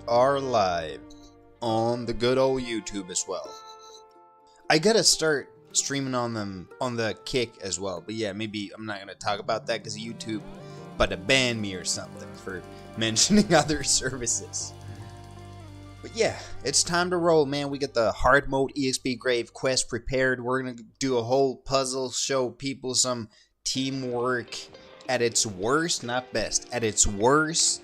are live on the good old YouTube as well. I gotta start streaming on them on the Kick as well, but yeah, maybe I'm not gonna talk about that because YouTube about to ban me or something for mentioning other services. But yeah, it's time to roll, man. We got the hard mode EXP grave quest prepared. We're gonna do a whole puzzle, show people some teamwork at its worst, not best, at its worst.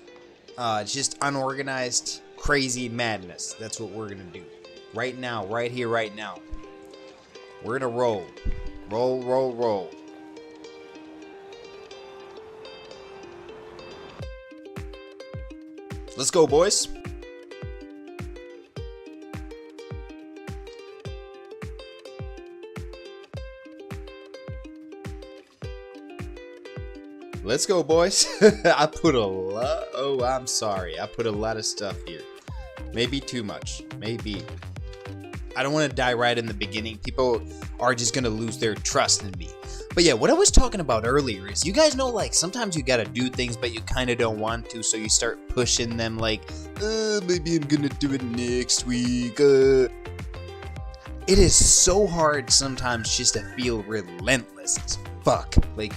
Just unorganized, crazy madness. That's what we're gonna do. Right now, right here, right now. We're gonna roll. Roll, roll, roll. Let's go, boys. Let's go, boys. I put a lot. Oh, I'm sorry. I put a lot of stuff here. Maybe too much. Maybe. I don't want to die right in the beginning. People are just going to lose their trust in me. But yeah, what I was talking about earlier is, you guys know, like, sometimes you got to do things, but you kind of don't want to. So you start pushing them like, maybe I'm going to do it next week. It is so hard sometimes just to feel relentless as fuck. Like,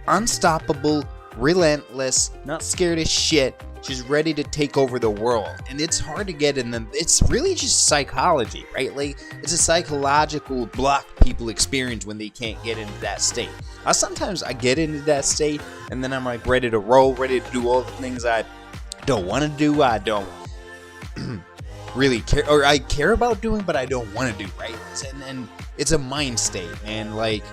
unstoppable, relentless, not scared of shit, just ready to take over the world. And it's hard to get in them. It's really just psychology, right? Like, it's a psychological block people experience when they can't get into that state. Sometimes I get into that state and then I'm like ready to roll, ready to do all the things I don't want to do, I don't really care, or I care about doing but I don't want to do, right? And it's a mind state, and like,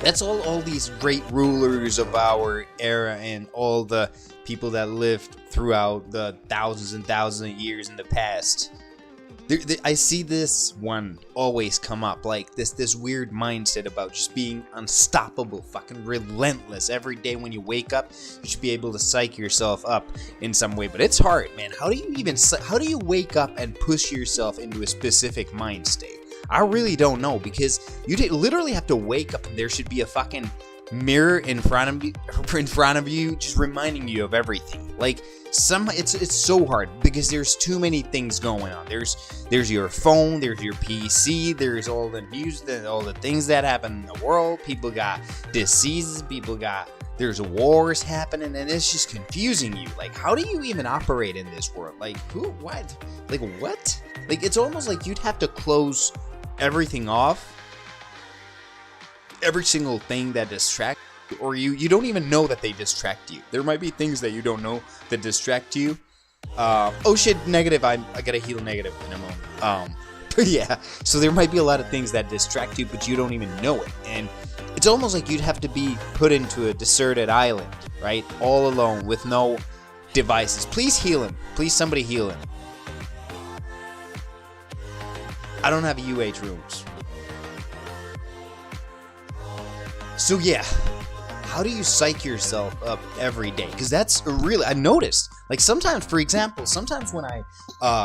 that's all these great rulers of our era and all the people that lived throughout the thousands and thousands of years in the past. I see this one always come up, like this weird mindset about just being unstoppable, fucking relentless. Every day when you wake up, you should be able to psych yourself up in some way. But it's hard, man. How do you wake up and push yourself into a specific mind state? I really don't know, because you literally have to wake up and there should be a fucking mirror in front of you just reminding you of everything. Like, it's so hard because there's too many things going on. There's your phone, there's your PC, there's all the news, all the things that happen in the world. People got diseases, there's wars happening, and it's just confusing you. Like, how do you even operate in this world? Like, who, what? Like, what? Like, it's almost like you'd have to close everything off, every single thing that distracts you, or you don't even know that they distract you. There might be things that you don't know that distract you. Oh shit, negative. I gotta heal negative in a moment. But yeah, so there might be a lot of things that distract you, but you don't even know it. And it's almost like you'd have to be put into a deserted island, right? All alone with no devices. Please heal him. Please, somebody heal him. I don't have UH rooms. So yeah, how do you psych yourself up every day? Because that's really, I noticed, like, sometimes, for example, sometimes when I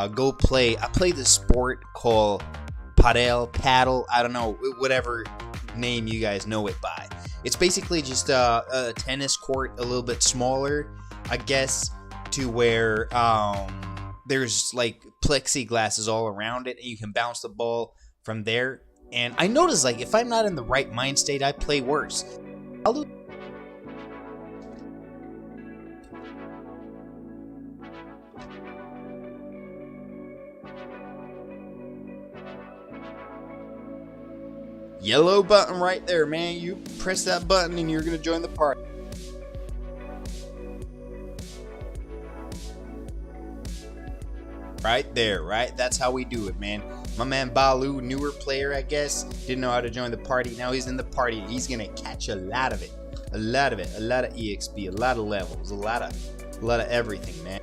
go play, I play this sport called paddle, I don't know, whatever name you guys know it by. It's basically just a tennis court, a little bit smaller, I guess, to where there's like plexiglasses all around it, and you can bounce the ball from there. And I notice, like, if I'm not in the right mind state, I play worse. I'll lose. Yellow button right there, man. You press that button and you're gonna join the party. Right there, right? That's how we do it, man. My man Balu, newer player, I guess, didn't know how to join the party. Now he's in the party. He's gonna catch a lot of it. A lot of EXP, a lot of levels, a lot of everything, man.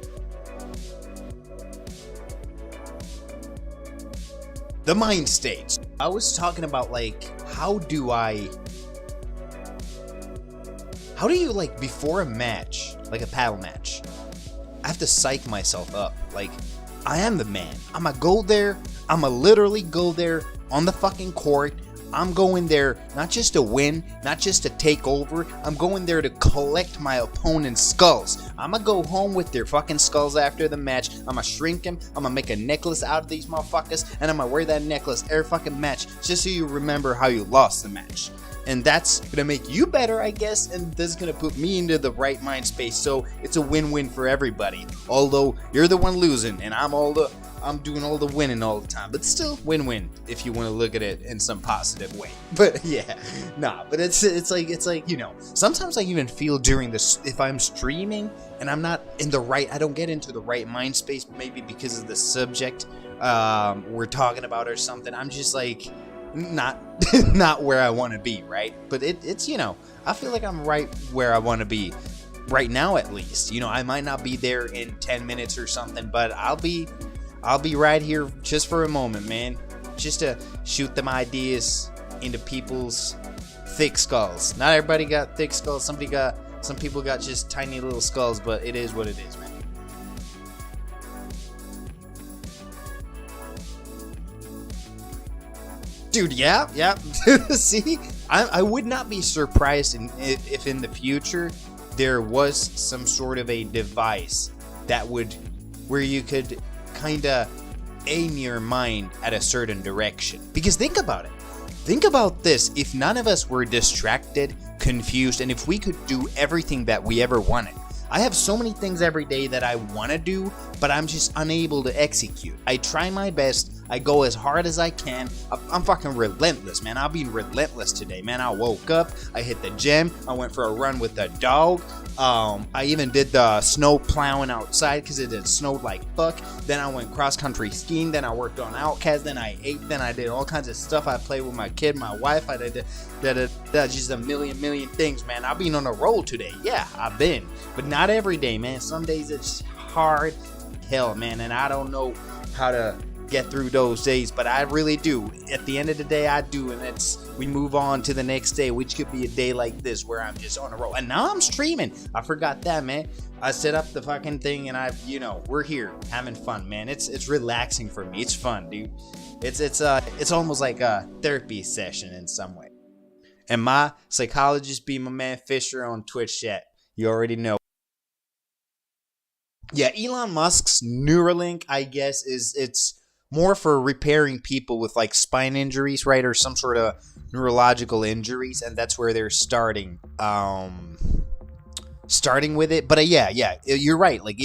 The mind state. I was talking about, like, how do you, like, before a match, like a paddle match, I have to psych myself up. Like, I am the man. I'ma literally go there on the fucking court, I'm going there not just to win, not just to take over. I'm going there to collect my opponent's skulls. I'm gonna go home with their fucking skulls after the match. I'm gonna shrink them. I'm gonna make a necklace out of these motherfuckers, and I'm gonna wear that necklace every fucking match just so you remember how you lost the match. And that's gonna make you better, I guess, and this is gonna put me into the right mind space, so it's a win-win for everybody. Although you're the one losing, and I'm doing all the winning all the time, but still win-win if you want to look at it in some positive way. But yeah, nah, but it's like, you know, sometimes I even feel during this, if I'm streaming and I'm not in the right, I don't get into the right mind space, maybe because of the subject we're talking about or something. I'm just like, not where I want to be, right? But it's, you know, I feel like I'm right where I want to be right now, at least. You know, I might not be there in 10 minutes or something, but I'll be right here just for a moment, man, just to shoot them ideas into people's thick skulls. Not everybody got thick skulls. Some people got just tiny little skulls, but it is what it is, man. Dude, yeah. See, I would not be surprised if in the future there was some sort of a device that where you could kind of aim your mind at a certain direction. Because think about it. Think about this. If none of us were distracted, confused, and if we could do everything that we ever wanted. I have so many things every day that I want to do, but I'm just unable to execute. I try my best. I go as hard as I can. I'm fucking relentless, man. I've been relentless today, man. I woke up. I hit the gym. I went for a run with the dog. I even did the snow plowing outside because it had snowed like fuck. Then I went cross-country skiing. Then I worked on Outcast. Then I ate. Then I did all kinds of stuff. I played with my kid, my wife. I did just a million things, man. I've been on a roll today. Yeah, I've been. But not every day, man. Some days it's hard hell, man. And I don't know how to get through those days, but I really do. At the end of the day, I do, and we move on to the next day, which could be a day like this where I'm just on a roll. And now I'm streaming. I forgot that, man. I set up the fucking thing, and we're here having fun, man. It's relaxing for me. It's fun, dude. It's almost like a therapy session in some way. And my psychologist be my man Fisher on Twitch chat. You already know. Yeah, Elon Musk's Neuralink, I guess, it's more for repairing people with like spine injuries, right, or some sort of neurological injuries, and that's where they're starting with it. But yeah, you're right. Like,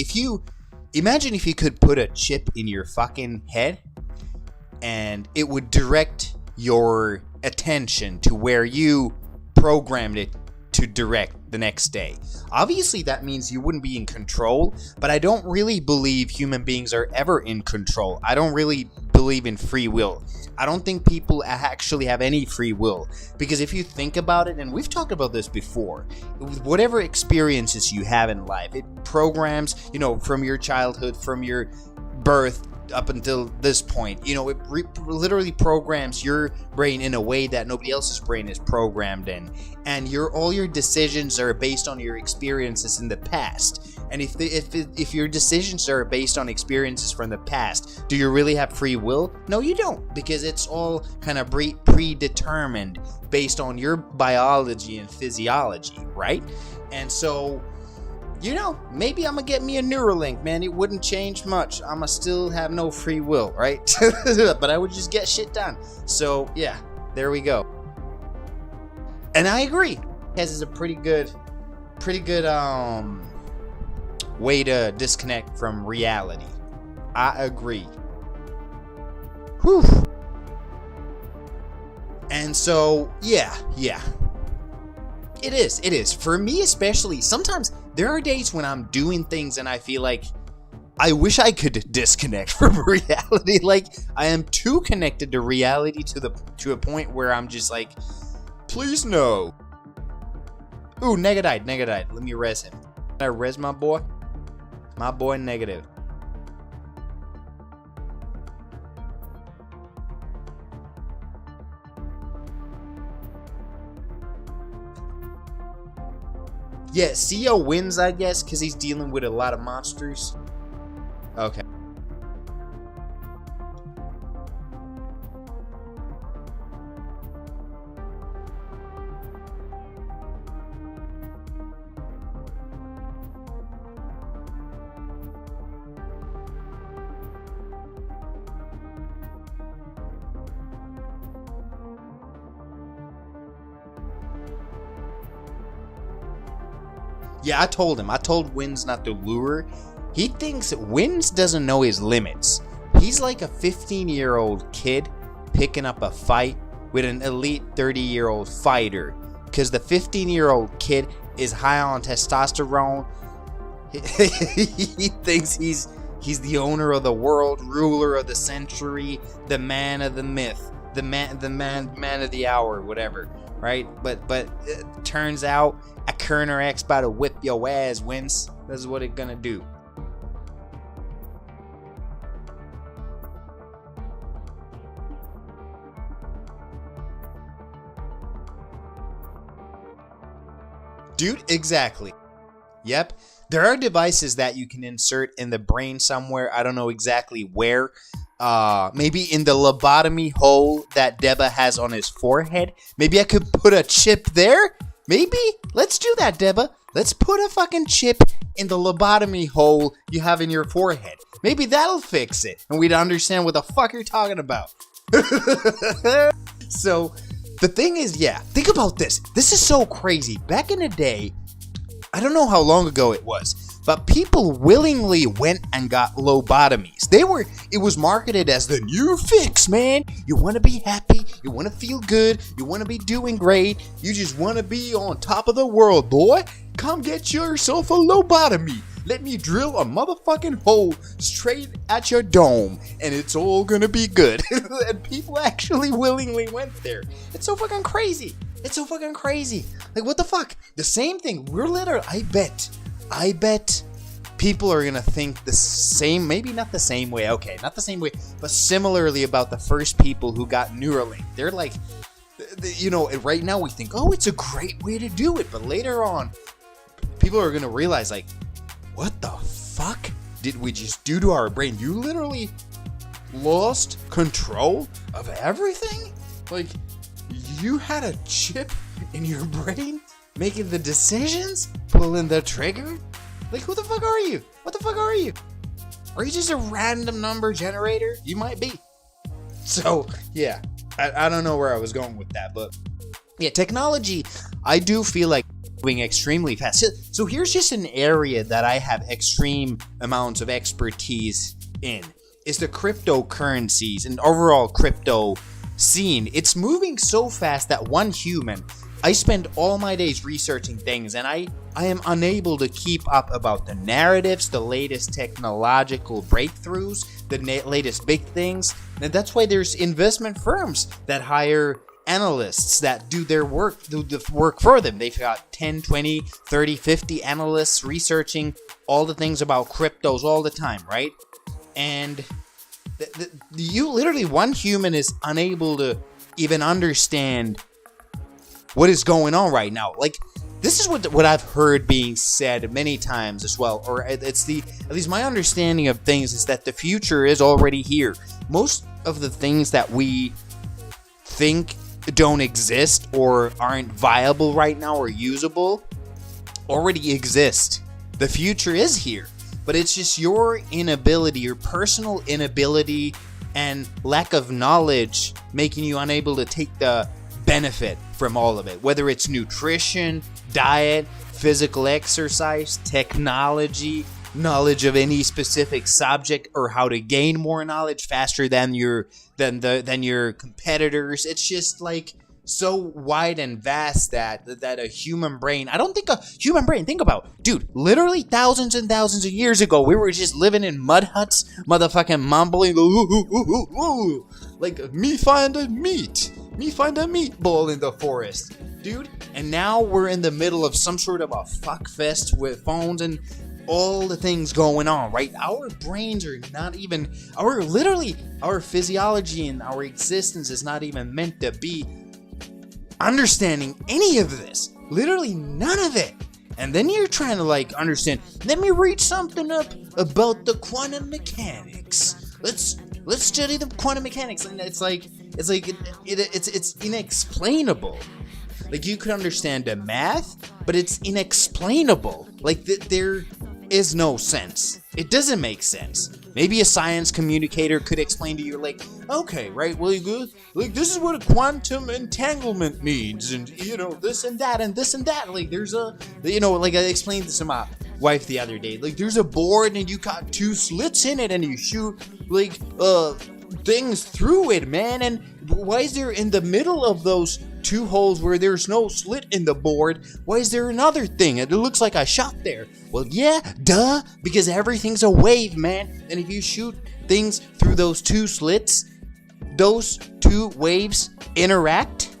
imagine if you could put a chip in your fucking head, and it would direct your attention to where you programmed it to direct the next day. Obviously, that means you wouldn't be in control, but I don't really believe human beings are ever in control. I don't really believe in free will. I don't think people actually have any free will, because if you think about it, and we've talked about this before, whatever experiences you have in life, it programs, from your childhood, from your birth up until this point, it literally programs your brain in a way that nobody else's brain is programmed in, and all your decisions are based on your experiences in the past. And if your decisions are based on experiences from the past, do you really have free will? No, you don't, because it's all kind of predetermined based on your biology and physiology, right? And so, maybe I'm gonna get me a Neuralink, man. It wouldn't change much. I'ma still have no free will, right? But I would just get shit done. So yeah, there we go. And I agree. This is a pretty good way to disconnect from reality. I agree. Whew. And so yeah. It is. For me especially, sometimes there are days when I'm doing things and I feel like I wish I could disconnect from reality. Like, I am too connected to reality to a point where I'm just like, please no. Ooh, Nega died. Let me res him. Can I res my boy? My boy Negative. Yeah, CEO wins, I guess, because he's dealing with a lot of monsters. Okay. Yeah, I told him. I told Wins not to lure. He thinks Wins doesn't know his limits. He's like a 15-year-old kid picking up a fight with an elite 30-year-old fighter. Because the 15-year-old kid is high on testosterone. He thinks he's the owner of the world, ruler of the century, the man of the myth, the man of the hour, whatever, right? But it turns out Achernar X about to whip your ass, Wins. This is what it's gonna do. Dude, exactly. Yep. There are devices that you can insert in the brain somewhere. I don't know exactly where. Maybe in the lobotomy hole that Deba has on his forehead. Maybe I could put a chip there. Maybe. Let's do that, Deba. Let's put a fucking chip in the lobotomy hole you have in your forehead. Maybe that'll fix it. And we'd understand what the fuck you're talking about. So, the thing is, yeah, think about this. This is so crazy. Back in the day, I don't know how long ago it was, but people willingly went and got lobotomies. It was marketed as the new fix, man. You want to be happy, you want to feel good, you want to be doing great, you just want to be on top of the world, boy. Come get yourself a lobotomy. Let me drill a motherfucking hole straight at your dome, and it's all gonna be good. And people actually willingly went there. It's so fucking crazy. It's so fucking crazy. Like, what the fuck? The same thing. We're literally, I bet people are gonna think the same, maybe not the same way, okay, not the same way, but similarly about the first people who got Neuralink. They're like, you know, right now we think, oh, it's a great way to do it, but later on, people are gonna realize, like, what the fuck did we just do to our brain? You literally lost control of everything? Like, you had a chip in your brain making the decisions? Pulling the trigger? Like, who the fuck are you? What the fuck are you? Are you just a random number generator? You might be. So, yeah. I don't know where I was going with that, but yeah, technology, I do feel like moving extremely fast. So here's just an area that I have extreme amounts of expertise in, is the cryptocurrencies and overall crypto scene. It's moving so fast that one human, I spend all my days researching things, and I am unable to keep up about the narratives, the latest technological breakthroughs, the latest big things. And that's why there's investment firms that hire analysts that do their work, do the work for them. They've got 10, 20, 30, 50 analysts researching all the things about cryptos all the time, right? And you literally, one human is unable to even understand what is going on right now. Like, this is what I've heard being said many times as well, or it's at least my understanding of things is that the future is already here. Most of the things that we think don't exist or aren't viable right now or usable already exist. The future is here, but it's just your inability, your personal inability and lack of knowledge making you unable to take the benefit from all of it, whether it's nutrition, diet, physical exercise, technology, knowledge of any specific subject, or how to gain more knowledge faster than your competitors. It's just like so wide and vast that a human brain, I don't think a human brain, think about, dude, literally thousands and thousands of years ago, we were just living in mud huts, motherfucking mumbling, like, me find a meatball in the forest, dude. And now we're in the middle of some sort of a fuck fest with phones and all the things going on, right? Our brains are not even, our physiology and our existence is not even meant to be understanding any of this. Literally none of it. And then you're trying to like understand, let me read something up about the quantum mechanics. Let's study the quantum mechanics. And it's inexplainable. Like, you could understand the math, but it's inexplainable. Like, they're is no sense. It doesn't make sense. Maybe a science communicator could explain to you, like, okay, right, well, like, this is what a quantum entanglement means, and, this and that, and this and that. Like, there's like, I explained this to my wife the other day. Like, there's a board, and you got 2 slits in it, and you shoot, like, things through it, man. And why is there in the middle of those 2 holes where there's no slit in the board, why is there another thing? It looks like I shot there. Well, yeah, duh, because everything's a wave, man. And if you shoot things through those 2 slits, those 2 waves interact.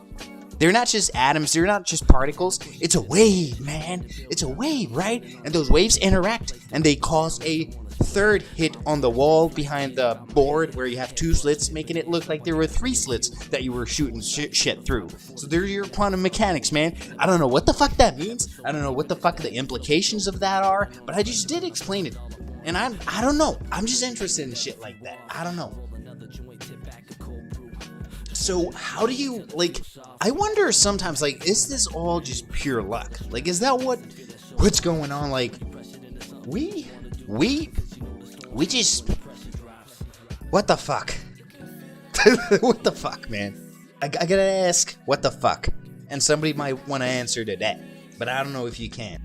They're not just atoms, they're not just particles. It's a wave, man. It's a wave, right? And those waves interact, and they cause a 3rd hit on the wall behind the board where you have 2 slits, making it look like there were 3 slits that you were shooting shit through. So there's your quantum mechanics, man. I don't know what the fuck that means. I don't know what the fuck the implications of that are, but I just did explain it. And I don't know. I'm just interested in shit like that. I don't know. So how do you, like, I wonder sometimes, like, is this all just pure luck? Like, is that what's going on? Like, we just, what the fuck? What the fuck, man? I gotta ask, what the fuck? And somebody might want to answer to that, but I don't know if you can.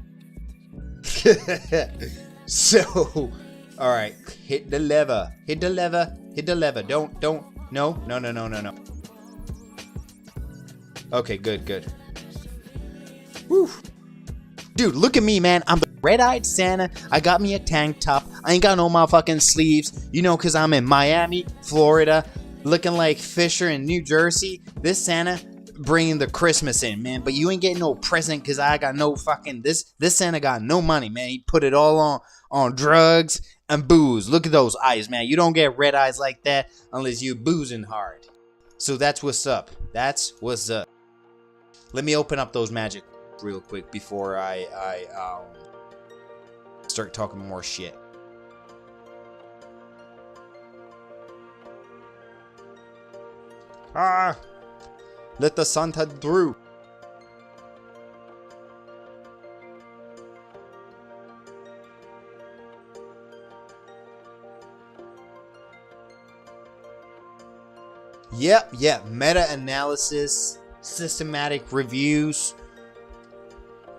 So, alright, hit the lever. No. Okay, good. Woo. Dude, look at me, man. I'm the red-eyed Santa. I got me a tank top. I ain't got no motherfucking sleeves. Cause I'm in Miami, Florida, looking like Fisher in New Jersey. This Santa bringing the Christmas in, man. But you ain't getting no present, cause I got no fucking, this Santa got no money, man. He put it all on drugs and booze. Look at those eyes, man. You don't get red eyes like that unless you boozing hard. So that's what's up. Let me open up those magic real quick before I start talking more shit. Let the Santa through. Yep, meta-analysis, systematic reviews.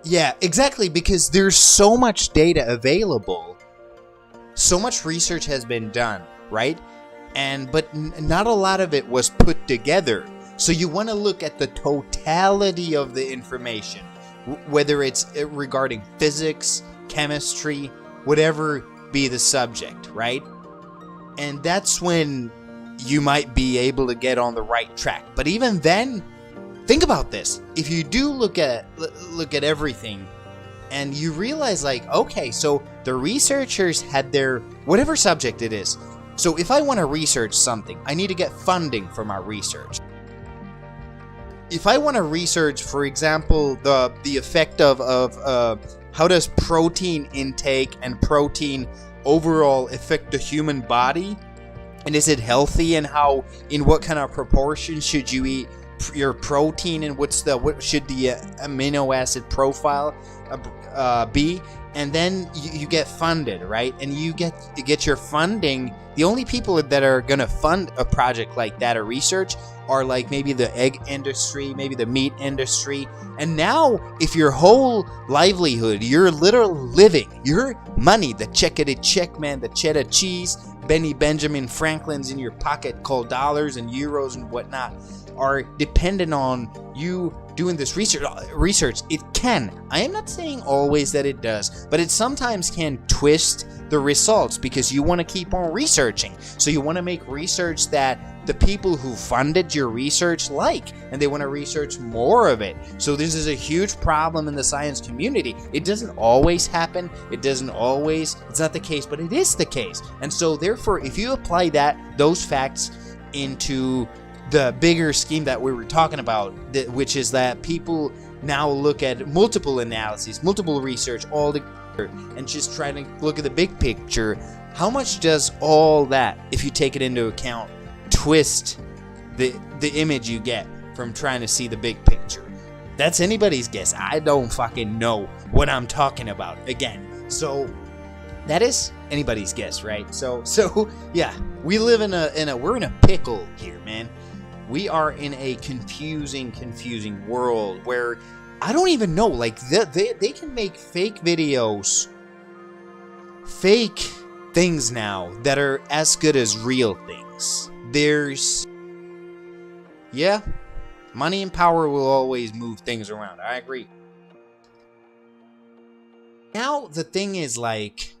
Yeah, exactly, because there's so much data available. So much research has been done, right? But not a lot of it was put together. So you want to look at the totality of the information, whether it's regarding physics, chemistry, whatever be the subject, right? And that's when you might be able to get on the right track. But even then, think about this. If you do look at everything and you realize, like, okay, so the researchers had their whatever subject it is. So if I want to research something, I need to get funding for my research. If I want to research, for example, the effect of how does protein intake and protein overall affect the human body, and is it healthy, and in what kind of proportion should you eat your protein, and what should the amino acid profile be, and then you get funded, right? And you get your funding. The only people that are gonna fund a project like that or research are like maybe the egg industry, maybe the meat industry. And now, if your whole livelihood, your literal living, your money, the check, man, the cheddar cheese, Benny Benjamin Franklin's in your pocket called dollars and euros and whatnot, are dependent on you doing this research, it can. I am not saying always that it does, but it sometimes can twist the results because you want to keep on researching. So you want to make research that the people who funded your research like, and they want to research more of it. So this is a huge problem in the science community. It doesn't always happen. It's not the case, but it is the case. And so therefore, if you apply those facts into the bigger scheme that we were talking about, which is that people now look at multiple analyses, multiple research all together, and just try to look at the big picture. How much does all that, if you take it into account, twist the image you get from trying to see the big picture? That's anybody's guess. I don't fucking know what I'm talking about. Again, so That is anybody's guess, right? So yeah, we live we're in a pickle here, man. We are in a confusing world where I don't even know. Like they can make fake videos, fake things now that are as good as real things. There's, yeah, money and power will always move things around. I agree. Now the thing is, like,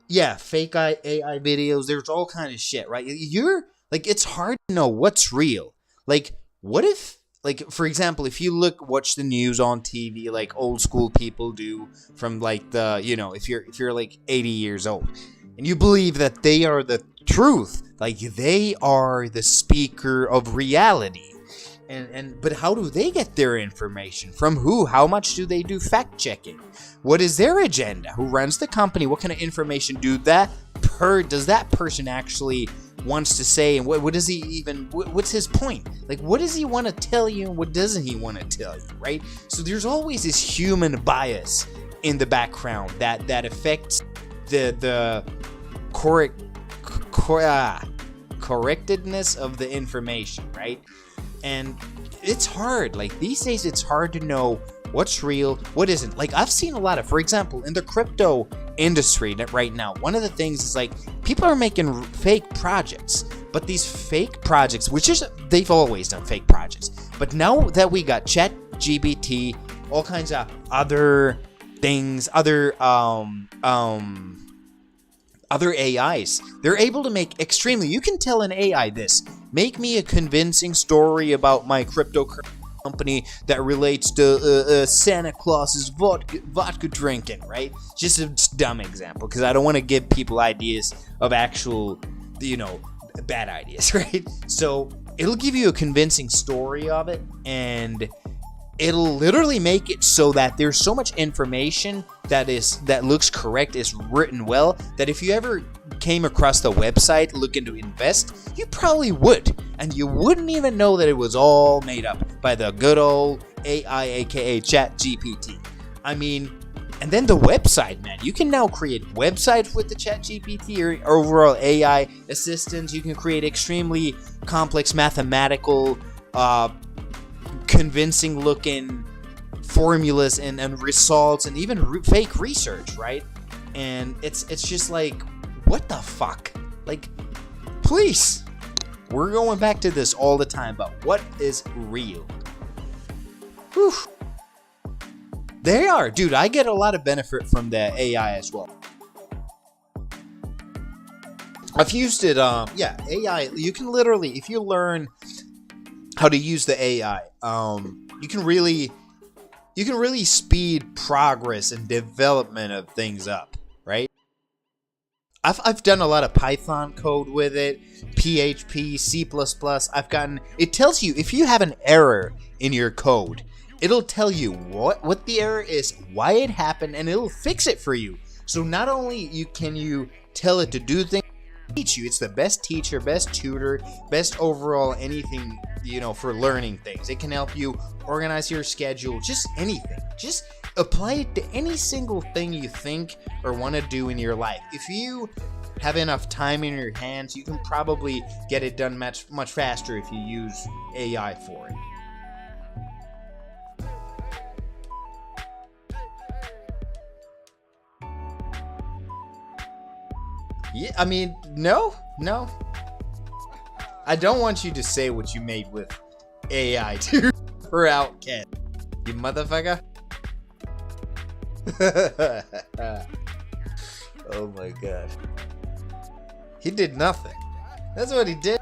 yeah, fake AI videos. There's all kind of shit, right? You're like, it's hard to know what's real. Like, what if, like, for example, if you watch the news on TV, like old school people do, from like if you're like 80 years old, and you believe that they are the truth, like they are the speaker of reality. But how do they get their information? From who? How much do they do fact checking? What is their agenda? Who runs the company? What kind of information does that person actually wants to say? And what does he even? What's his point? Like, what does he want to tell you? And what doesn't he want to tell you? Right? So there's always this human bias in the background that affects the correctedness of the information, right? And it's hard. Like, these days, it's hard to know what's real, what isn't. Like, I've seen a lot of, for example, in the crypto industry right now, one of the things is, like, people are making fake projects. But these fake projects, they've always done fake projects. But now that we got ChatGPT, all kinds of other things, other AIs, they're able to make you can tell an AI this: make me a convincing story about my cryptocurrency company that relates to Santa Claus's vodka drinking, right? Just a dumb example, because I don't want to give people ideas of actual, bad ideas, right? So it'll give you a convincing story of it, and it'll literally make it so that there's so much information that looks correct, is written well, that if you ever came across the website looking to invest, you probably would, and you wouldn't even know that it was all made up by the good old AI, aka ChatGPT. I mean, and then the website, man. You can now create websites with the ChatGPT or overall AI assistants. You can create extremely complex mathematical, convincing looking formulas and results, and even fake research, right? And it's just like, what the fuck? Like, please, we're going back to this all the time, but what is real? Whew. They are, dude. I get a lot of benefit from the AI as well. I've used it. AI. You can literally, if you learn how to use the AI, you can really speed progress and development of things up, right? I've done a lot of Python code with it, PHP, C++. It tells you if you have an error in your code, it'll tell you what the error is, why it happened, and it'll fix it for you. So not only can you tell it to do things, teach you. It's the best teacher, best tutor, best overall anything, for learning things. It can help you organize your schedule, just anything. Just apply it to any single thing you think or want to do in your life. If you have enough time in your hands, you can probably get it done much faster if you use AI for it. Yeah, I mean, no. I don't want you to say what you made with AI too for Outcast, you motherfucker. Oh my god. He did nothing. That's what he did.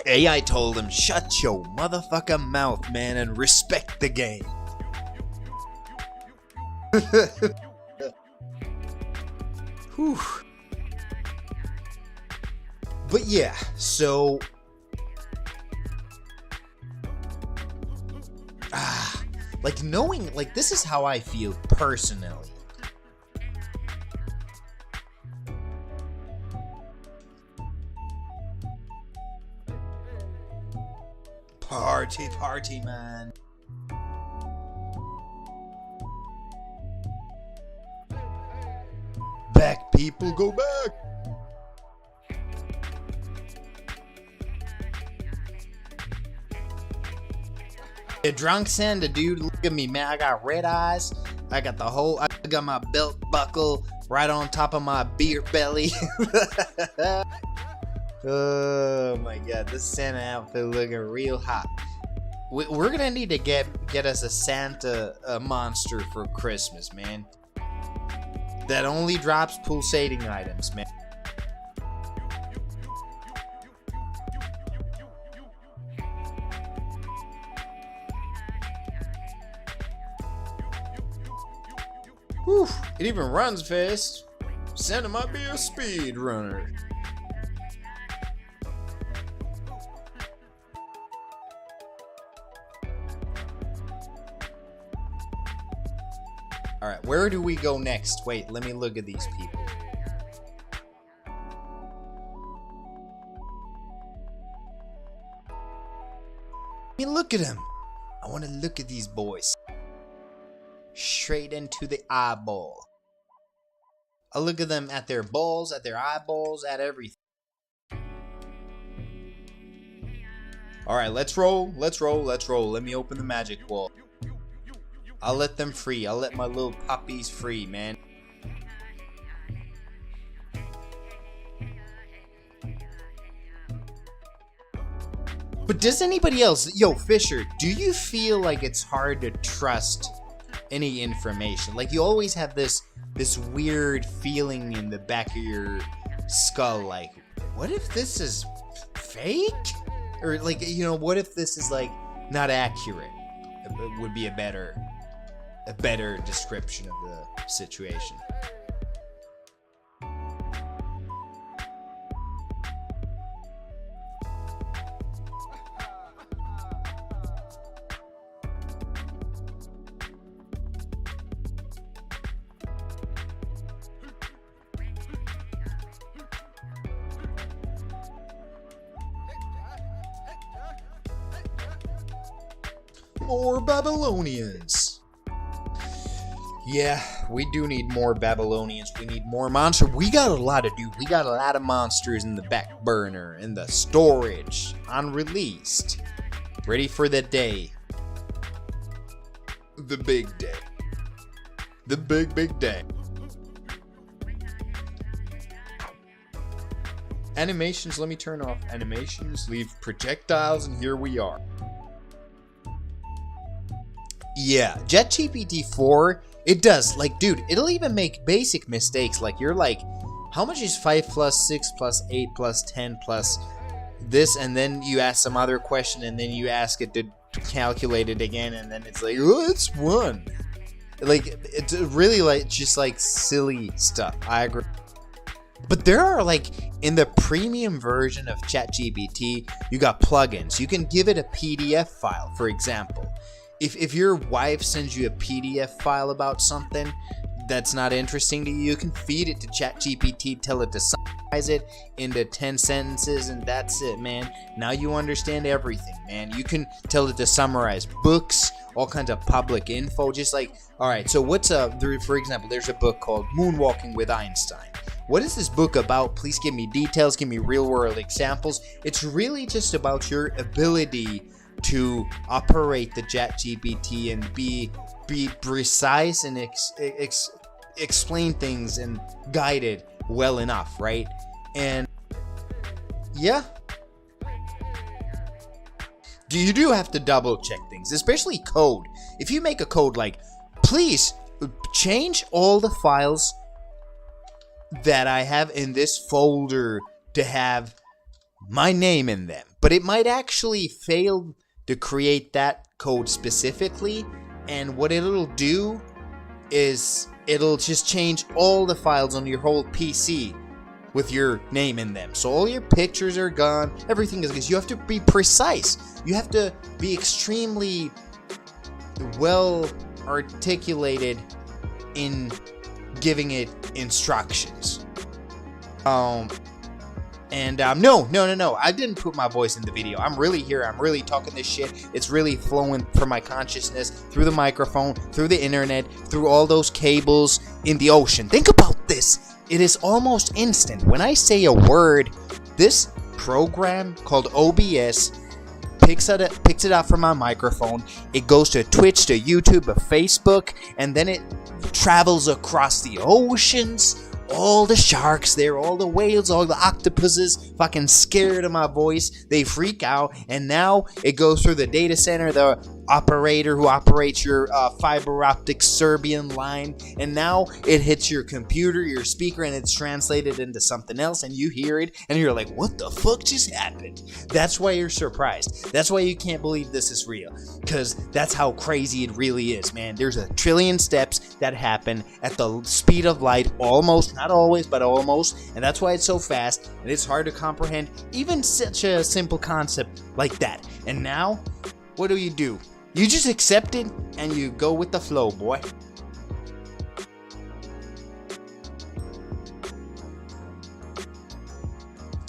AI told him, shut your motherfucker mouth, man, and respect the game. Whew. But yeah, so like knowing, like, this is how I feel personally. Party, man. back, people, go back. A drunk Santa, dude. Look at me, man. I got red eyes. I got my belt buckle right on top of my beer belly. Oh my god, this Santa outfit looking real hot. We're gonna need to get us a Santa monster for Christmas, man. That only drops pulsating items, man. Whew, it even runs fast. Santa might be a speed runner. Alright, where do we go next? Wait, let me look at these people. Let me look at them. I want to look at these boys. Straight into the eyeball. I look at them at their balls, at their eyeballs, at everything. Alright, let's roll. Let's roll. Let's roll. Let me open the magic wall. I'll let them free. I'll let my little puppies free, man. But does anybody else... Yo, Fisher, do you feel like it's hard to trust any information? Like, you always have this weird feeling in the back of your skull, like, what if this is fake? Or, like, you know, what if this is, like, not accurate? It would be a better description of the situation. More Babylonians. Yeah, we do need more Babylonians. We need more monsters. We got a lot of dude. We got a lot of monsters in the back burner, in the storage, unreleased, ready for the day. The big day. The big day. Animations, let me turn off animations, leave projectiles, and here we are. Yeah, JetGPT 4, it does, like, dude, it'll even make basic mistakes, like, you're like, how much is 5 plus 6 plus 8 plus 10 plus this, and then you ask some other question, and then you ask it to calculate it again, and then it's like, oh, it's 1. Like, it's really, like, just, like, silly stuff, I agree. But there are, like, in the premium version of ChatGPT, you got plugins. You can give it a PDF file, for example. If your wife sends you a PDF file about something that's not interesting to you, you can feed it to ChatGPT, tell it to summarize it into 10 sentences, and that's it, man. Now you understand everything, man. You can tell it to summarize books, all kinds of public info, just like, alright, so what's for example, there's a book called Moonwalking with Einstein. What is this book about? Please give me details, give me real-world examples. It's really just about your ability to operate the ChatGPT and be precise and explain things and guide it well enough, right? And yeah, you do have to double check things, especially code. If you make a code like, please change all the files that I have in this folder to have my name in them, but it might actually fail to create that code specifically, and what it'll do is it'll just change all the files on your whole PC with your name in them. So all your pictures are gone, everything is good. You have to be precise. You have to be extremely well articulated in giving it instructions. No, I didn't put my voice in the video. I'm really here. I'm really talking this shit. It's really flowing from my consciousness through the microphone, through the internet, through all those cables in the ocean. Think about this. it is almost instant. When I say a word, this program called OBS picks it up from my microphone. It goes to Twitch, to YouTube, to Facebook, and then it travels across the oceans. All the sharks there, all the whales, all the octopuses, fucking scared of my voice. They freak out, and now it goes through the data center, the operator who operates your fiber optic Serbian line, and now it hits your computer, your speaker, and it's translated into something else, and you hear it, and you're like, what the fuck just happened? That's why you're surprised. That's why you can't believe this is real, because that's how crazy it really is, man. There's a trillion steps that happen at the speed of light, almost, not always, but almost, and that's why it's so fast, and it's hard to comprehend even such a simple concept like that. And now, what do? You just accept it and you go with the flow, boy.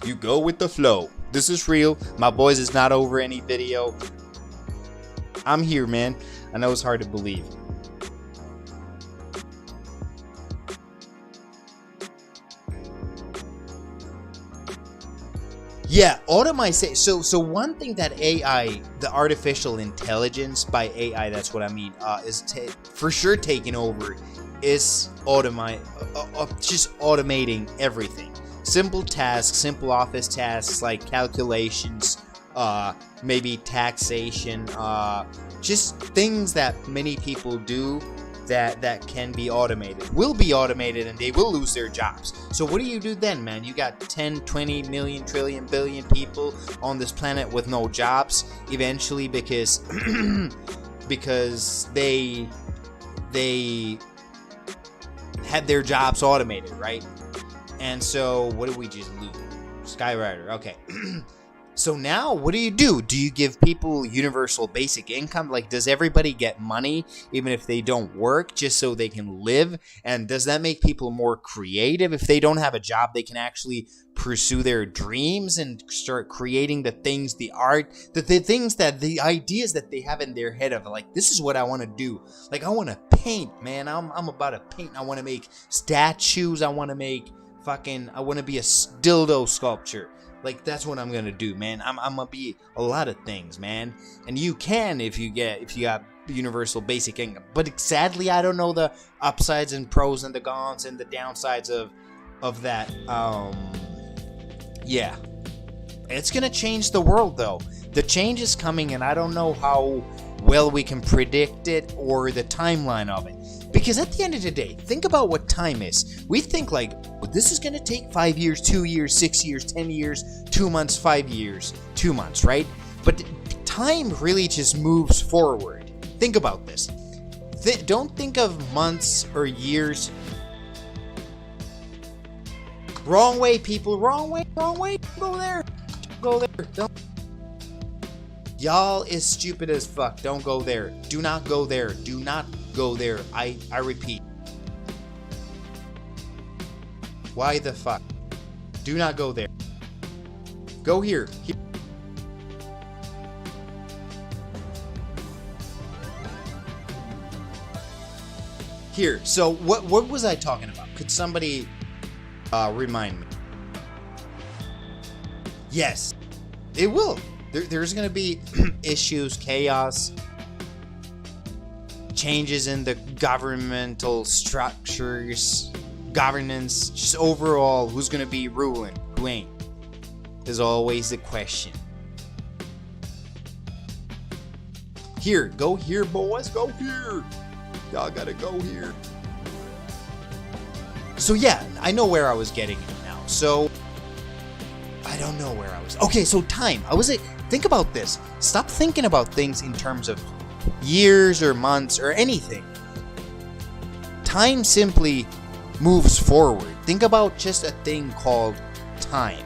You go with the flow. This is real. My boys is not over any video. I'm here, man. I know it's hard to believe. Yeah, automation. So one thing that AI, the artificial intelligence by AI, that's what I mean, is for sure taking over, is just automating everything. Simple tasks, simple office tasks like calculations, maybe taxation, just things that many people do that can be automated, will be automated, and they will lose their jobs. So what do you do then, man? You got 10, 20 million, trillion, billion people on this planet with no jobs eventually because because they had their jobs automated, right? And so what did we just lose? Skywriter, okay. So now, what do? Do you give people universal basic income? Like, does everybody get money even if they don't work just so they can live? And does that make people more creative? If they don't have a job, they can actually pursue their dreams and start creating the things, the art, the things that, the ideas that they have in their head of, like, this is what I want to do. Like, I want to paint, man. I'm about to paint. I want to make statues. I want to make I want to be a dildo sculpture. Like, that's what I'm gonna do, man. I'm gonna be a lot of things, man. And you can if you got universal basic income. But sadly, I don't know the upsides and pros and the cons and the downsides of that. Yeah, it's gonna change the world, though. The change is coming, and I don't know how well we can predict it or the timeline of it. Because at the end of the day, think about what time is. We think like, well, this is going to take 5 years, 2 years, 6 years, 10 years, 2 months, 5 years, 2 months, right? But time really just moves forward. Think about this. Don't think of months or years. Wrong way, people. Wrong way, wrong way. Go there. Go there. Don't. Y'all is stupid as fuck. Don't go there. Do not go there. Do not go there. I repeat. Why the fuck? Do not go there. Go here. Here. So what was I talking about? Could somebody remind me? Yes. It will. There's going to be issues, chaos, changes in the governmental structures, governance, just overall, who's going to be ruling, who ain't, is always the question. Here, go here, boys, go here. Y'all gotta go here. So yeah, I know where I was getting it now. So, I don't know where I was. Okay, so time. Think about this. Stop thinking about things in terms of years or months or anything. Time simply moves forward. Think about just a thing called time.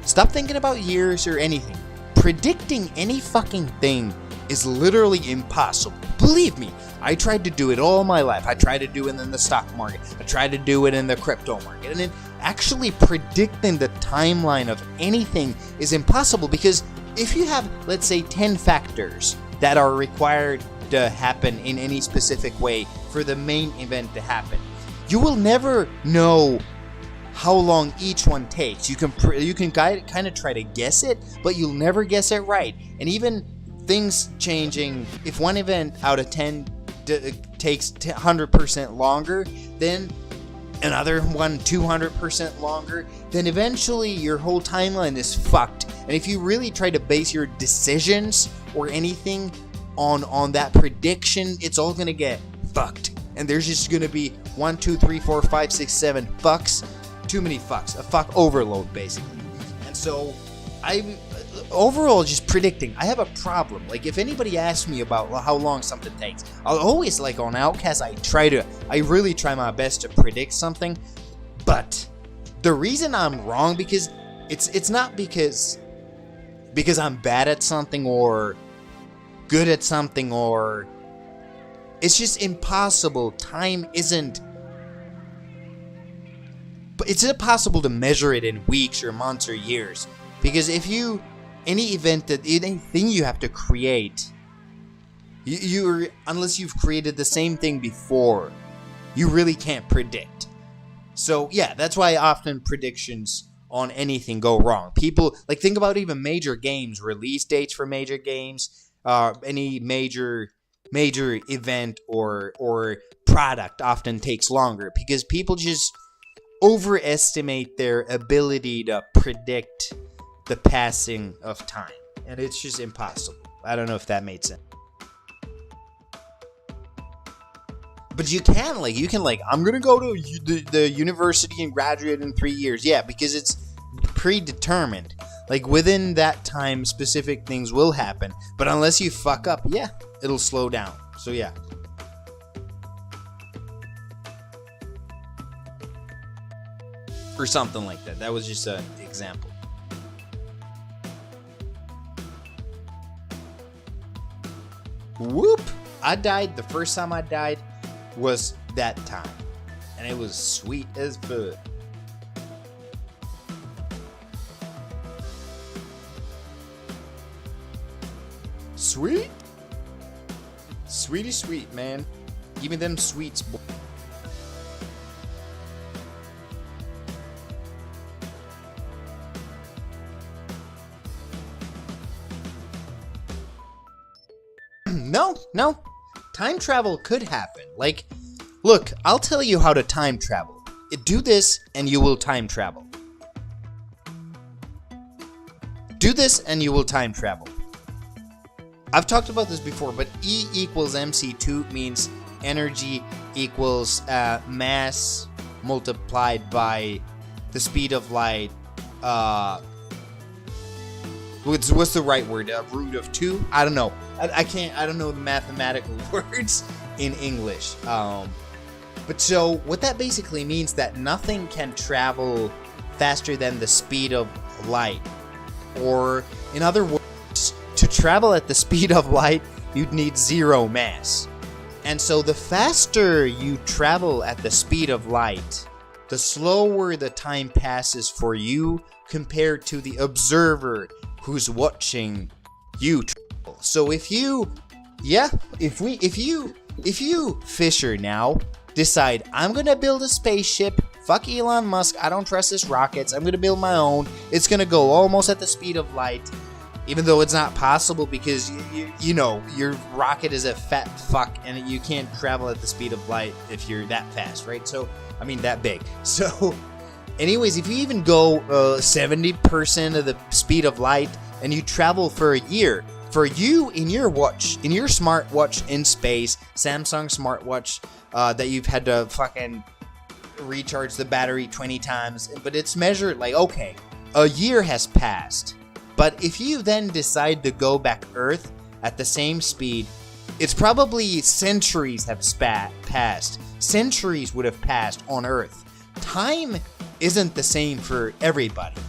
Stop thinking about years or anything. Predicting any fucking thing is literally impossible. Believe me, I tried to do it all my life. I tried to do it in the stock market. I tried to do it in the crypto market. And then actually predicting the timeline of anything is impossible, because if you have, let's say, 10 factors that are required to happen in any specific way for the main event to happen, you will never know how long each one takes. You can kind of try to guess it, but you'll never guess it right. And even things changing, if one event out of 10 takes 100% longer, then another one 200% longer, then eventually your whole timeline is fucked. And if you really try to base your decisions or anything on that prediction, it's all gonna get fucked. And there's just gonna be 1, 2, 3, 4, 5, 6, 7 fucks. Too many fucks. A fuck overload, basically. And so, I'm overall just predicting. I have a problem. Like, if anybody asks me about how long something takes, I'll always, like, on Outcast, I really try my best to predict something. But the reason I'm wrong, because it's not because I'm bad at something or good at something, or it's just impossible. Time isn't. But it's impossible to measure it in weeks or months or years, because anything you have to create, unless you've created the same thing before, you really can't predict. So yeah, that's why often predictions on anything go wrong. People, like, think about even major games, release dates for major games, any major event or product often takes longer because people just overestimate their ability to predict the passing of time, and it's just impossible. I don't know if that made sense, but you can I'm gonna go to the university and graduate in 3 years. Yeah, because it's predetermined. Like, within that time, specific things will happen, but unless you fuck up, yeah, it'll slow down. So yeah. Or something like that. That was just an example. Whoop! I died. The first time I died was that time. And it was sweet as fuck. Sweet? Sweetie sweet, man. Give me them sweets, boy. No. Time travel could happen. Like, look, I'll tell you how to time travel. Do this and you will time travel. Do this and you will time travel. I've talked about this before, but E equals MC2 means energy equals mass multiplied by the speed of light. What's the right word? Root of 2? I don't know. I don't know the mathematical words in English. But so what that basically means that nothing can travel faster than the speed of light. Or in other words, to travel at the speed of light, you'd need 0 mass. And so the faster you travel at the speed of light, the slower the time passes for you compared to the observer who's watching you travel. So if you Fisher now decide, I'm gonna build a spaceship, fuck Elon Musk, I don't trust his rockets, I'm gonna build my own, it's gonna go almost at the speed of light, even though it's not possible because you know your rocket is a fat fuck and you can't travel at the speed of light if you're that fast, right? So I mean that big. So anyways, if you even go 70% of the speed of light and you travel for a year, for you in your watch, in your smartwatch in space, Samsung smartwatch that you've had to fucking recharge the battery 20 times, but it's measured like, okay, a year has passed. But if you then decide to go back Earth at the same speed, it's probably centuries have passed. Centuries would have passed on Earth. Time isn't the same for everybody.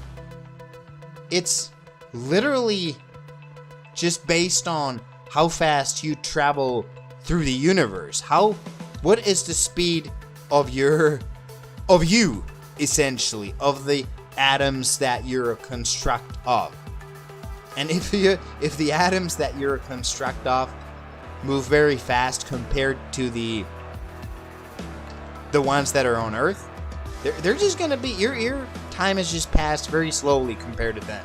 It's literally just based on how fast you travel through the universe. What is the speed of you, essentially, of the atoms that you're a construct of. And if the atoms that you're a construct of move very fast compared to the the ones that are on Earth, they're just gonna be, your time has just passed very slowly compared to them.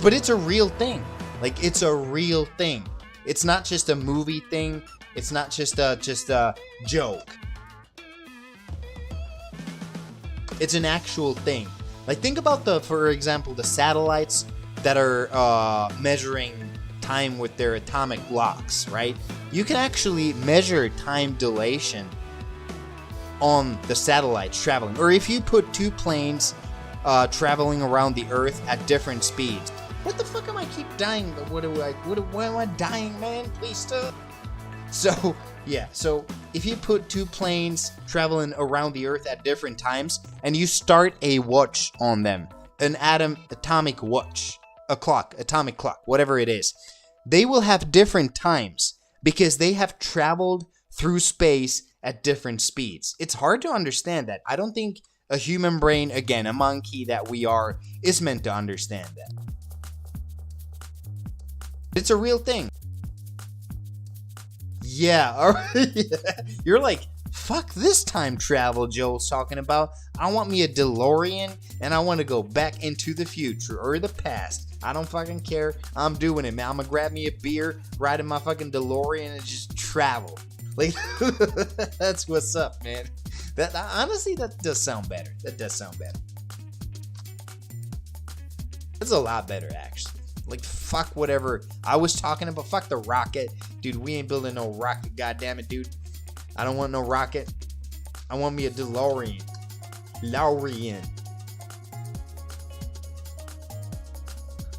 But it's a real thing. Like, it's a real thing. It's not just a movie thing. It's not just a joke. It's an actual thing. Like, think about for example, the satellites that are measuring time with their atomic clocks, right? You can actually measure time dilation on the satellites traveling. Or if you put two planes traveling around the Earth at different speeds. What the fuck am I keep dying? What am I dying, man? Please stop. So, yeah. So, if you put two planes traveling around the Earth at different times, and you start a watch on them, an atomic watch, atomic clock, whatever it is, they will have different times because they have traveled through space at different speeds. It's hard to understand that. I don't think a human brain, again, a monkey that we are, is meant to understand that. It's a real thing. Yeah, alright. You're like, fuck this time travel Joel's talking about. I want me a DeLorean, and I want to go back into the future or the past. I don't fucking care. I'm doing it, man. I'm gonna grab me a beer, ride in my fucking DeLorean, and just travel. Like, that's what's up, man. Honestly, that does sound better. That does sound better. It's a lot better, actually. Like, fuck whatever I was talking about. Fuck the rocket. Dude, we ain't building no rocket. God damn it, dude. I don't want no rocket. I want me a DeLorean.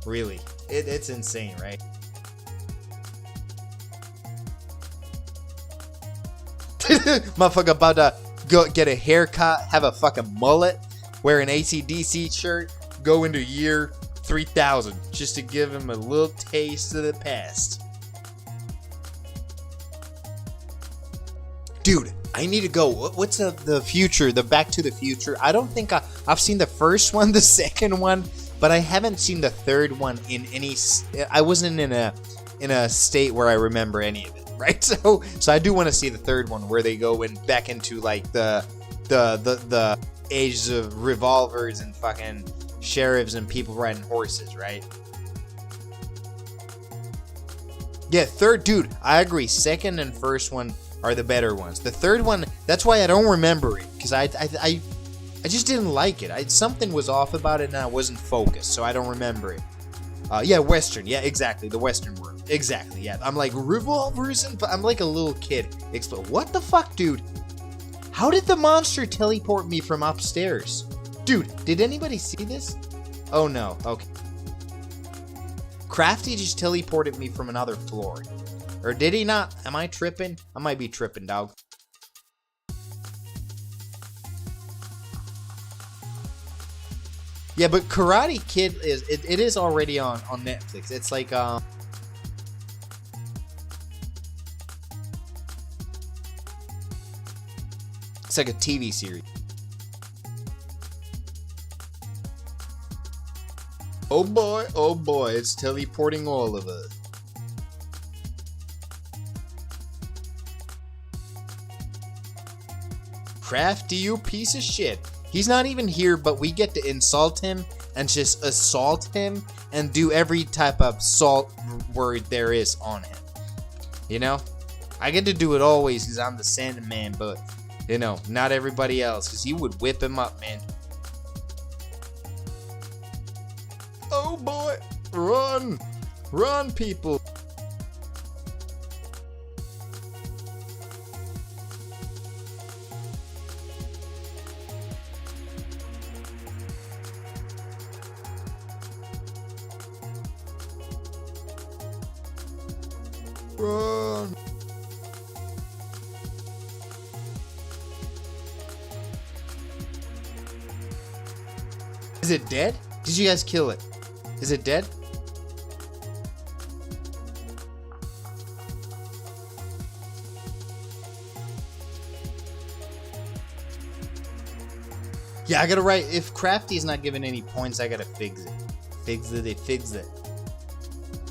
Really. It's insane, right? Motherfucker about to go get a haircut, have a fucking mullet, wear an AC/DC shirt, go into year 3000 just to give him a little taste of the past. Dude, I need to go. What's the future? The Back to the Future? I don't think I've seen the first one, the second one, but I haven't seen the third one in any. I wasn't in a state where I remember any of it, right? So I do want to see the third one where they go back into like the ages of revolvers and fucking sheriffs and people riding horses, right? Yeah, third, dude, I agree. Second and first one are the better ones. The third one, that's why I don't remember it, because I just didn't like it. Something was off about it and I wasn't focused, so I don't remember it. Yeah, Western. Yeah, exactly. The Western world. Exactly, yeah. I'm like, revolvers and... I'm like a little kid. What the fuck, dude? How did the monster teleport me from upstairs? Dude, did anybody see this? Oh no, okay. Crafty just teleported me from another floor. Or did he not? Am I tripping? I might be tripping, dog. Yeah, but Karate Kid it is already on Netflix. It's like it's like a TV series. Oh boy, it's teleporting all of us. Crafty, you piece of shit. He's not even here, but we get to insult him and just assault him and do every type of salt word there is on him. You know? I get to do it always because I'm the Sandman, but, you know, not everybody else, because he would whip him up, man. Oh boy, run! Run, people! Run! Is it dead? Did you guys kill it? Is it dead? Yeah, I gotta write. If Crafty's not giving any points, I gotta fix it. Fix it.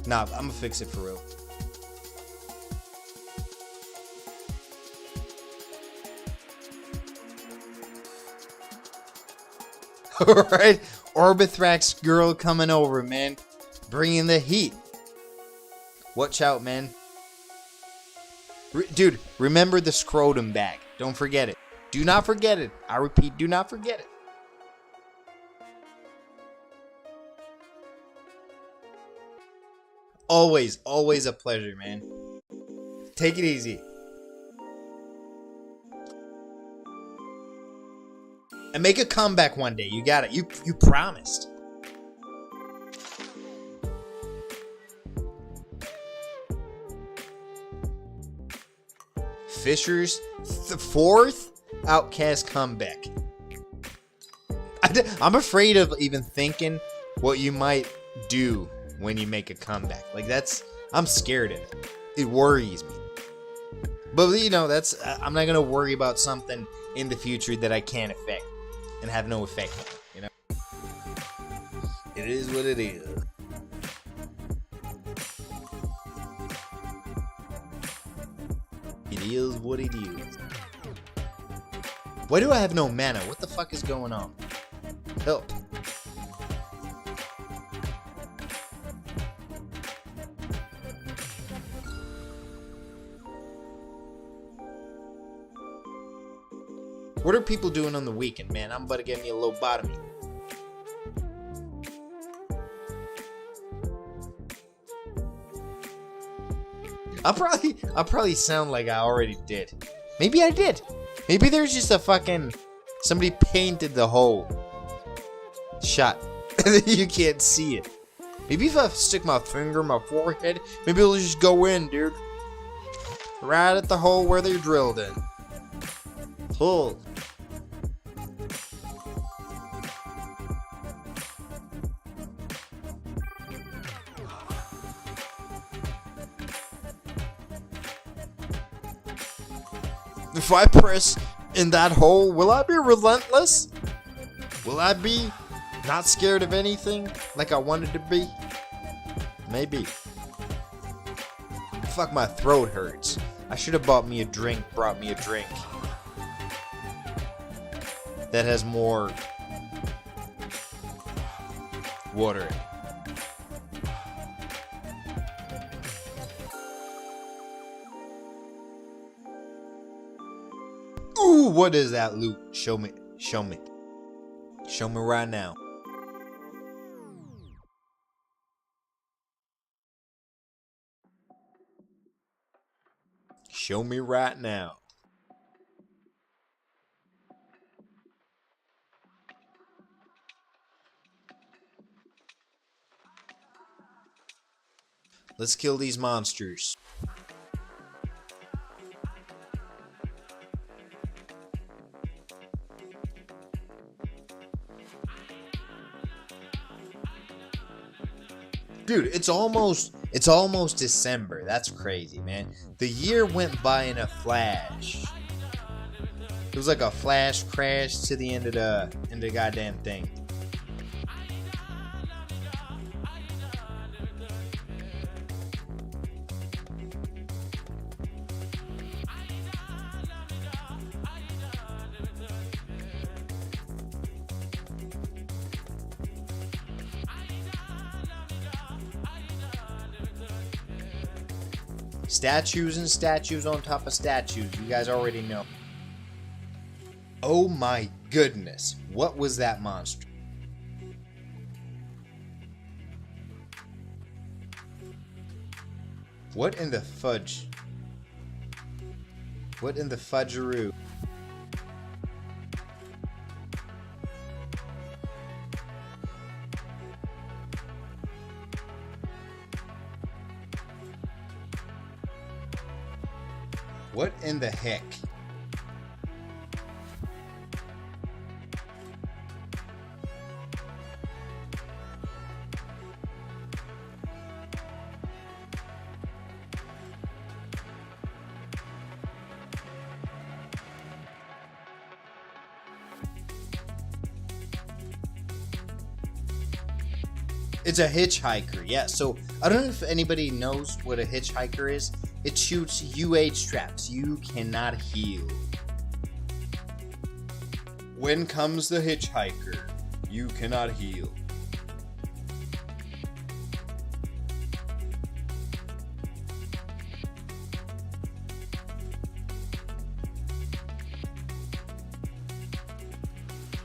Nah, I'm gonna fix it for real. Alright? Orbithrax girl coming over, man. Bringing the heat. Watch out, man. Dude, remember the scrotum bag. Don't forget it. Do not forget it. I repeat, do not forget it. Always, always a pleasure, man. Take it easy. And make a comeback one day. You got it. You promised. Fisher's fourth Outcast comeback. I'm afraid of even thinking what you might do when you make a comeback. Like, I'm scared of it. It worries me. But, you know, I'm not going to worry about something in the future that I can't affect and have no effect on, you know? It is what it is. It is what it is. Why do I have no mana? What the fuck is going on? Help. What are people doing on the weekend, man? I'm about to get me a lobotomy. I'll probably sound like I already did. Maybe I did. Maybe there's just somebody painted the hole. Shot. And then you can't see it. Maybe if I stick my finger in my forehead, maybe it'll just go in, dude. Right at the hole where they drilled in. Pull. If I press in that hole, will I be relentless? Will I be not scared of anything like I wanted to be? Maybe. Fuck, my throat hurts. I should have brought me a drink that has more water in it. Ooh, what is that loot? Show me. Show me. Show me right now. Show me right now. Let's kill these monsters. Dude, it's almost December. That's crazy, man. The year went by in a flash. It was like a flash crash to the end of the goddamn thing. Statues and statues on top of statues. You guys already know. Oh my goodness. What was that monster? What in the fudge? What in the fudgeroo? What in the heck? It's a hitchhiker, yeah. So I don't know if anybody knows what a hitchhiker is. It shoots UH traps. You cannot heal. When comes the hitchhiker? You cannot heal.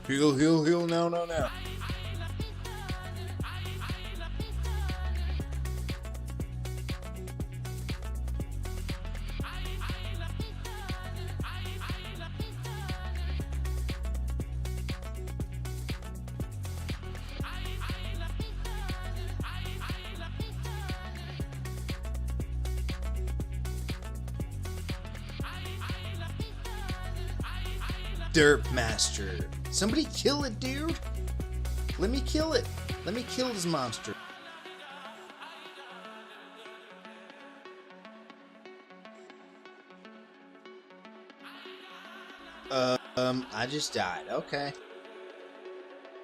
Heal, heal, heal, no, no, no. Derp Master. Somebody kill it, dude. Let me kill it. Let me kill this monster. I just died. Okay.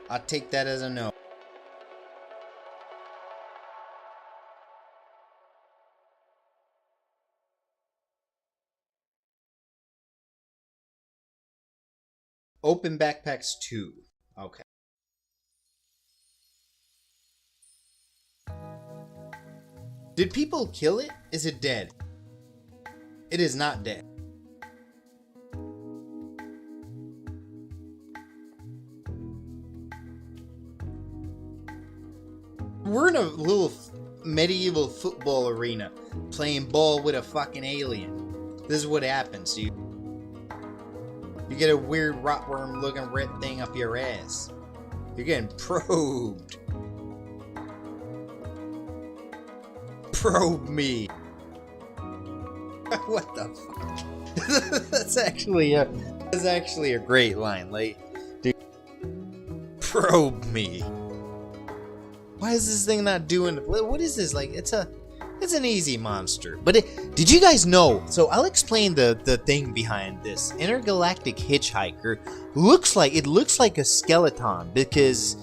I'll take that as a no. Open backpacks 2. Okay. Did people kill it? Is it dead? It is not dead. We're in a little medieval football arena playing ball with a fucking alien. This is what happens, dude. You get a weird rotworm looking red thing up your ass. You're getting probed. Probe me. What the fuck? That's actually a great line. Like, dude, probe me. Why is this thing not doing? What is this? Like, it's an easy monster. But did you guys know? So I'll explain the thing behind this. Intergalactic hitchhiker looks like a skeleton because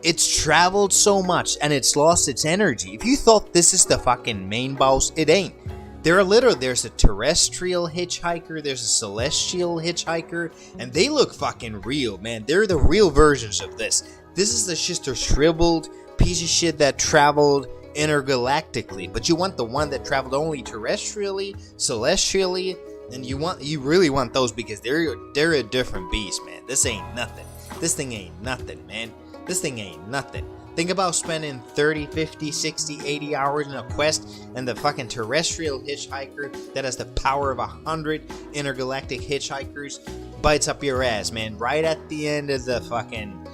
it's traveled so much and it's lost its energy. If you thought this is the fucking main boss, it ain't. There's a terrestrial hitchhiker, there's a celestial hitchhiker, and they look fucking real, man. They're the real versions of this. This is just a shriveled piece of shit that traveled intergalactically, but you want the one that traveled only terrestrially, celestially, and you really want those because they're a different beast, man. This ain't nothing. This thing ain't nothing, man. This thing ain't nothing. Think about spending 30, 50, 60, 80 hours in a quest and the fucking terrestrial hitchhiker that has the power of 100 intergalactic hitchhikers bites up your ass, man. Right at the end of the fucking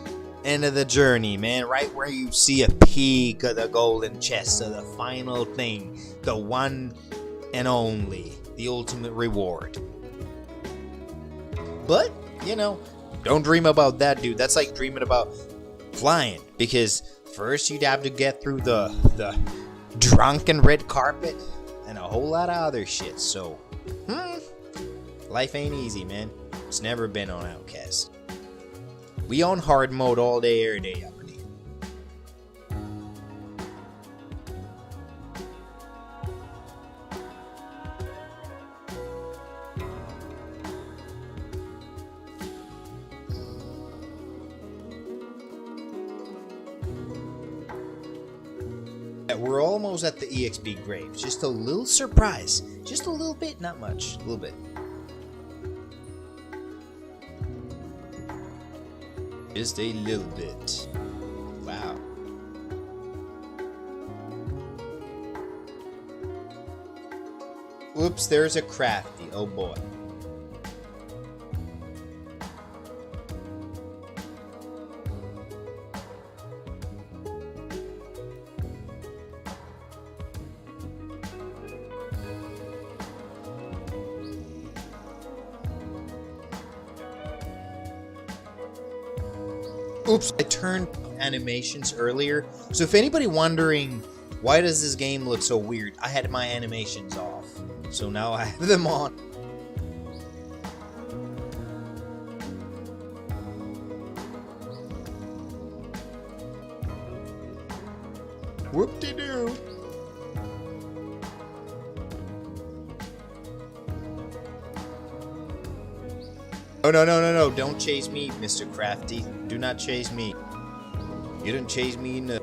end of the journey, man. Right where you see a peak of the golden chest of the final thing. The one and only. The ultimate reward. But, you know, don't dream about that, dude. That's like dreaming about flying, because first you'd have to get through the drunken red carpet and a whole lot of other shit. So life ain't easy, man. It's never been on Outcast. We on hard mode all day every day up in here. We're almost at the EXP grave. Just a little surprise. Just a little bit, not much. A little bit. Just a little bit. Wow. Oops, there's a crafty. Oh boy. Oops, I turned animations earlier. So if anybody wondering why does this game look so weird, I had my animations off. So now I have them on. Whoop-de-doo. Oh, no, no, no, no. Don't chase me, Mr. Crafty. Do not chase me. You didn't chase me, no.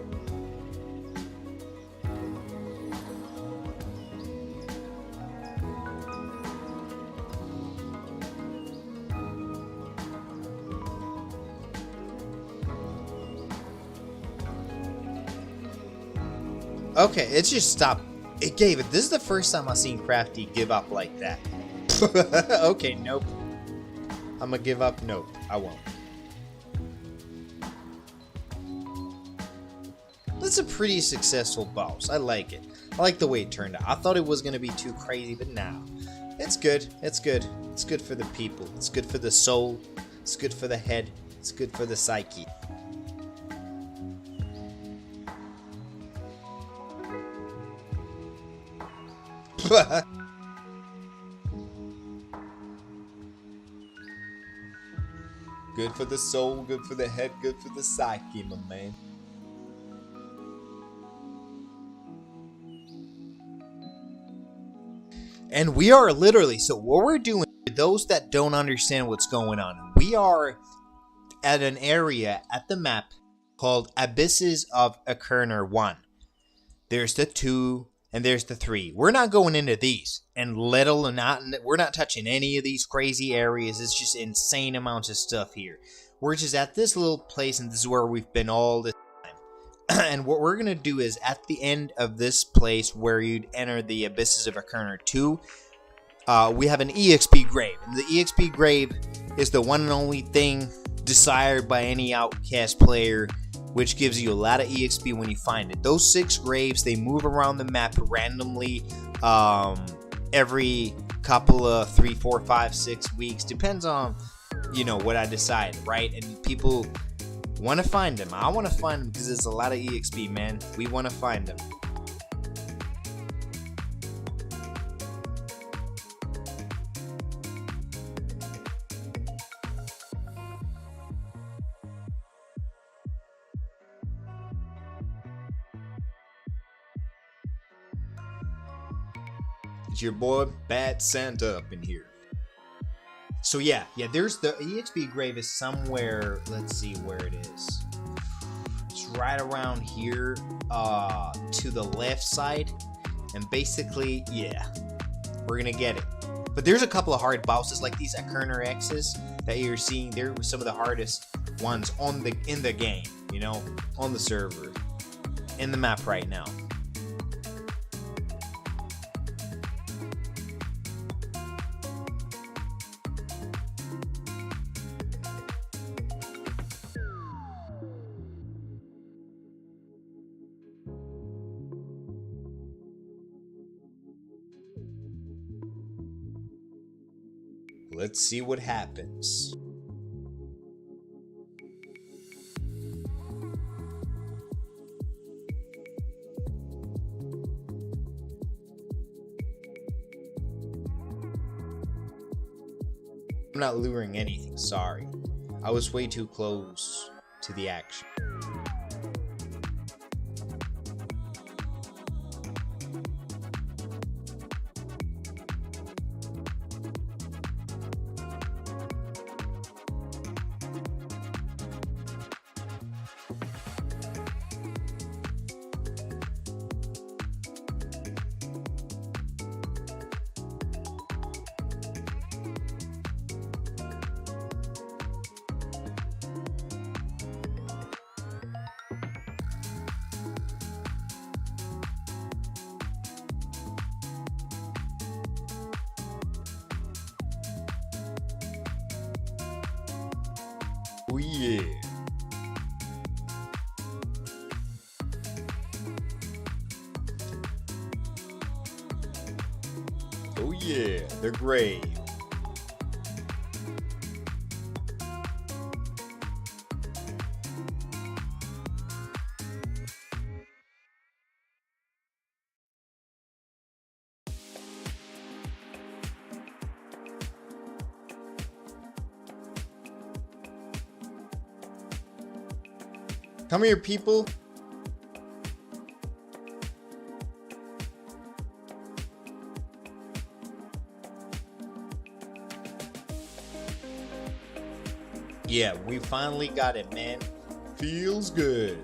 Okay, it's just stopped. It gave it. This is the first time I've seen Crafty give up like that. Okay, nope. I'm gonna give up. Nope, I won't. That's a pretty successful boss. I like it. I like the way it turned out. I thought it was gonna be too crazy, but now it's good. It's good. It's good for the people. It's good for the soul. It's good for the head. It's good for the psyche. Good for the soul, good for the head, good for the psyche, my man. And we are literally, so what we're doing, for those that don't understand what's going on, we are at an area at the map called Abysses of Achernar 1. There's the 2, and there's the 3. We're not going into these, and we're not touching any of these crazy areas. It's just insane amounts of stuff here. We're just at this little place, and this is where we've been all this time. And what we're gonna do is at the end of this place, where you'd enter the Abysses of Achernar 2, we have an EXP grave, and the EXP grave is the one and only thing desired by any Outcast player, which gives you a lot of EXP when you find it. Those 6 graves, they move around the map randomly every couple of 3, 4, 5, 6 weeks. Depends on, you know, what I decide, right? And people want to find them. I want to find them because there's a lot of EXP, man. We want to find them. It's your boy Bad Santa up in here. So yeah, there's the EXP grave is somewhere. Let's see where it is. It's right around here, to the left side, and basically, yeah, we're gonna get it. But there's a couple of hard bosses like these Achernar X's that you're seeing. They're some of the hardest ones in the game, you know, on the server, in the map right now. Let's see what happens. I'm not luring anything, sorry. I was way too close to the action. Oh yeah. Oh yeah, they're great. Come here, people. Yeah, we finally got it, man. Feels good.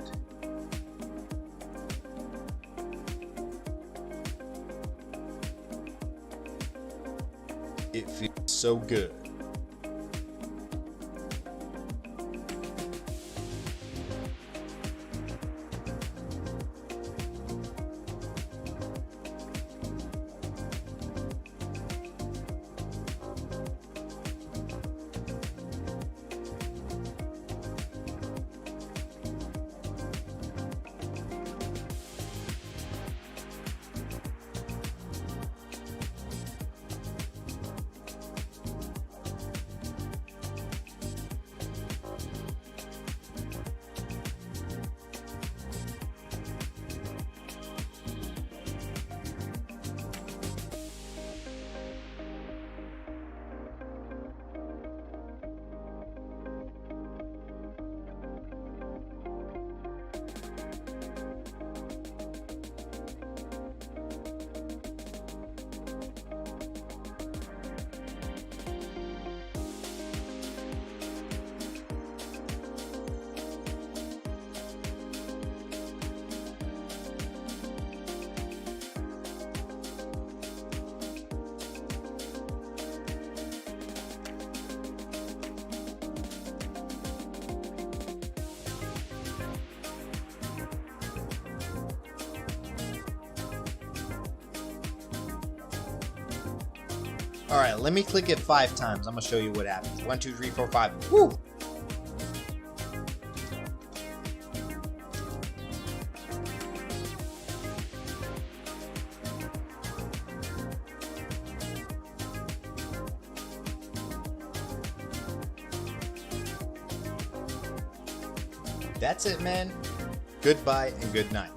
It feels so good. All right, let me click it 5 times. I'm gonna show you what happens. 1, 2, 3, 4, 5. Woo! That's it, man. Goodbye and good night.